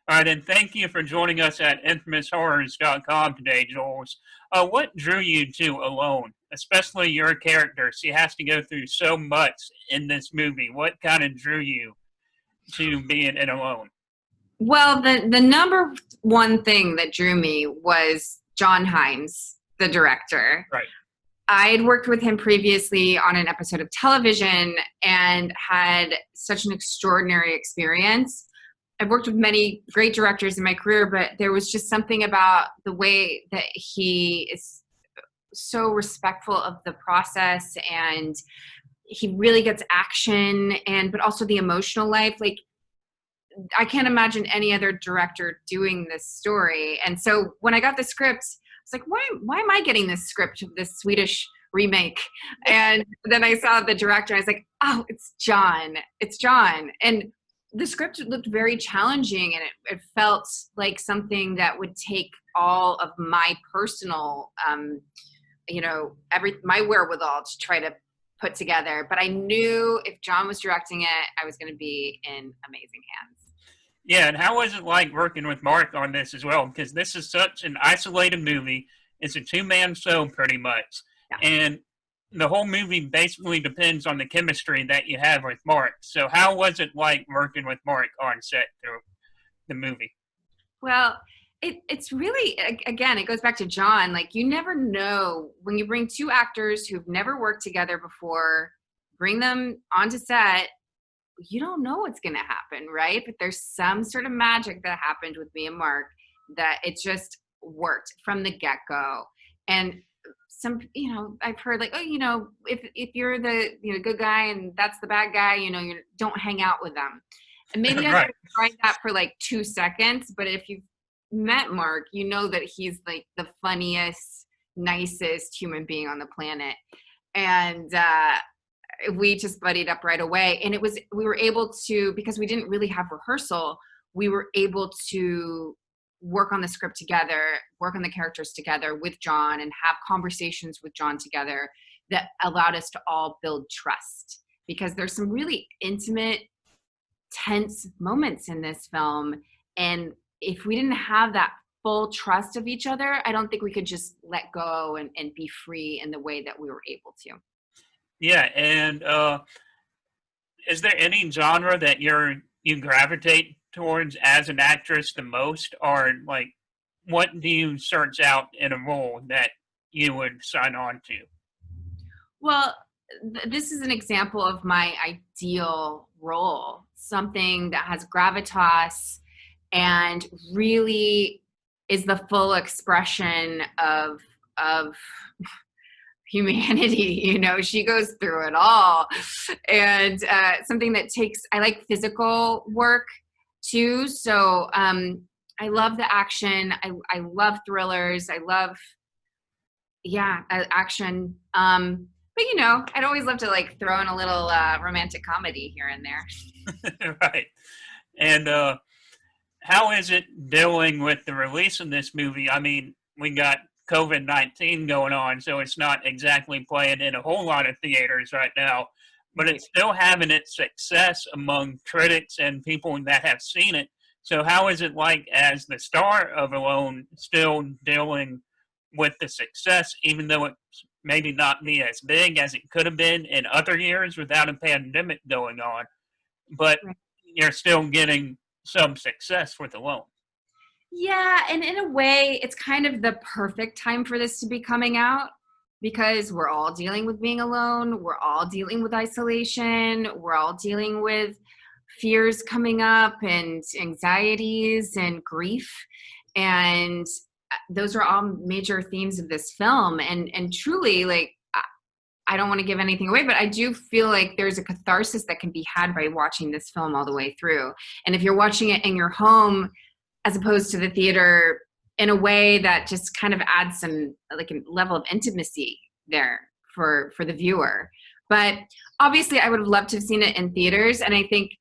All right, and thank you for joining us at infamoushorrors.com today, Jules. What drew you to Alone, especially your character? She has to go through so much in this movie. What kind of drew you to being in Alone? Well, the number one thing that drew me was John Hyams, the director. Right. I had worked with him previously on an episode of television and had such an extraordinary experience. I've worked with many great directors in my career, but there was just something about the way that he is so respectful of the process, and he really gets action, but also the emotional life. Like, I can't imagine any other director doing this story. And so when I got the script, I was like, why am I getting this script of this Swedish remake? And then I saw the director, and I was like, oh, it's John. And the script looked very challenging, and it felt like something that would take all of my personal, my wherewithal to try to put together. But I knew if John was directing it, I was going to be in amazing hands. Yeah, and how was it like working with Mark on this as well? Because this is such an isolated movie. It's a two-man show pretty much. Yeah. And the whole movie basically depends on the chemistry that you have with Mark. So how was it like working with Mark on set through the movie? Well, it's really, again, it goes back to John. Like, you never know when you bring two actors who've never worked together before, bring them onto set, you don't know what's going to happen, right? But there's some sort of magic that happened with me and Mark that it just worked from the get-go. And some, I've heard like, if you're the good guy and that's the bad guy, you don't hang out with them. And maybe Right. I tried that for like 2 seconds, but if you've met Mark, you know that he's like the funniest, nicest human being on the planet. And we just buddied up right away. And we were able to, because we didn't really have rehearsal, we were able to work on the script together, work on the characters together with John, and have conversations with John together that allowed us to all build trust. Because there's some really intimate, tense moments in this film. And if we didn't have that full trust of each other, I don't think we could just let go and be free in the way that we were able to. Yeah, and is there any genre that you gravitate towards as an actress the most, or like what do you search out in a role that you would sign on to? Well, this is an example of my ideal role, something that has gravitas and really is the full expression of humanity. She goes through it all. And something that I like physical work too. So I love the action. I love thrillers. I love, action. But I'd always love to like throw in a little romantic comedy here and there. Right. And how is it dealing with the release of this movie? I mean, we got COVID-19 going on, so it's not exactly playing in a whole lot of theaters right now, but it's still having its success among critics and people that have seen it. So how is it like, as the star of Alone, still dealing with the success, even though it's maybe not be as big as it could have been in other years without a pandemic going on, but you're still getting some success with Alone? Yeah, and in a way, it's kind of the perfect time for this to be coming out, because we're all dealing with being alone. We're all dealing with isolation. We're all dealing with fears coming up and anxieties and grief. And those are all major themes of this film. And truly, like, I don't want to give anything away, but I do feel like there's a catharsis that can be had by watching this film all the way through. And if you're watching it in your home, as opposed to the theater, in a way that just kind of adds some like a level of intimacy there for the viewer. But obviously I would have loved to have seen it in theaters, and I think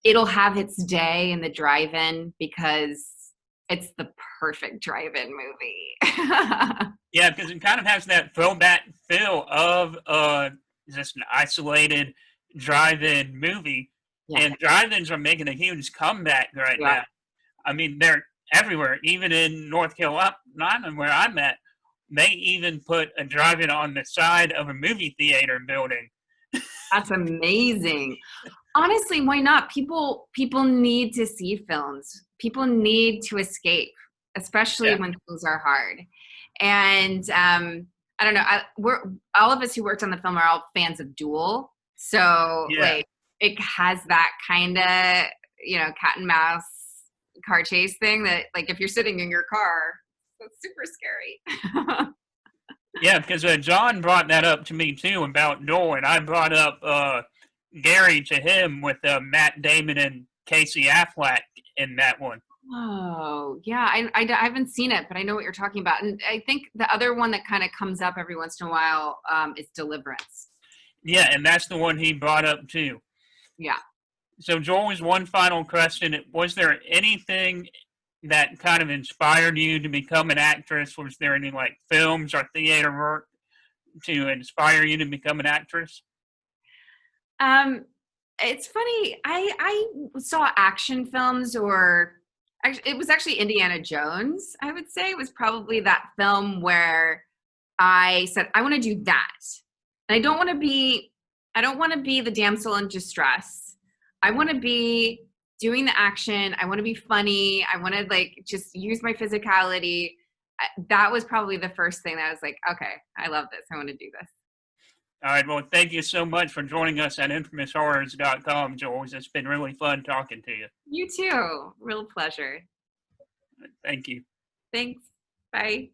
it'll have its day in the drive-in because it's the perfect drive-in movie. Yeah, because it kind of has that throwback feel of just an isolated drive-in movie. Yeah. And drive-ins are making a huge comeback right now. I mean, they're everywhere, even in North Carolina, where I'm at. They even put a drive-in on the side of a movie theater building. That's amazing. Honestly, why not? People need to see films. People need to escape, especially Yeah, when things are hard. And I don't know. We're all of us who worked on the film are all fans of Duel, so yeah, like it has that kind of cat and mouse car chase thing that like if you're sitting in your car, that's super scary. yeah. Because John brought that up to me too about Noel, and I brought up Gary to him with Matt Damon and Casey Affleck in that one. Oh, yeah. I haven't seen it, but I know what you're talking about. And I think the other one that kind of comes up every once in a while is Deliverance. Yeah, and that's the one he brought up too. Yeah. So, Joel, is one final question. Was there anything that kind of inspired you to become an actress? Was there any like films or theater work to inspire you to become an actress? It's funny. I saw action films it was actually Indiana Jones, I would say. It was probably that film where I said, I want to do that. And I don't want to be the damsel in distress. I want to be doing the action. I want to be funny. I want to like just use my physicality. That was probably the first thing that I was like, okay, I love this. I want to do this. All right. Well, thank you so much for joining us at infamoushorrors.com, Jules. It's been really fun talking to you. You too. Real pleasure. Thank you. Thanks. Bye.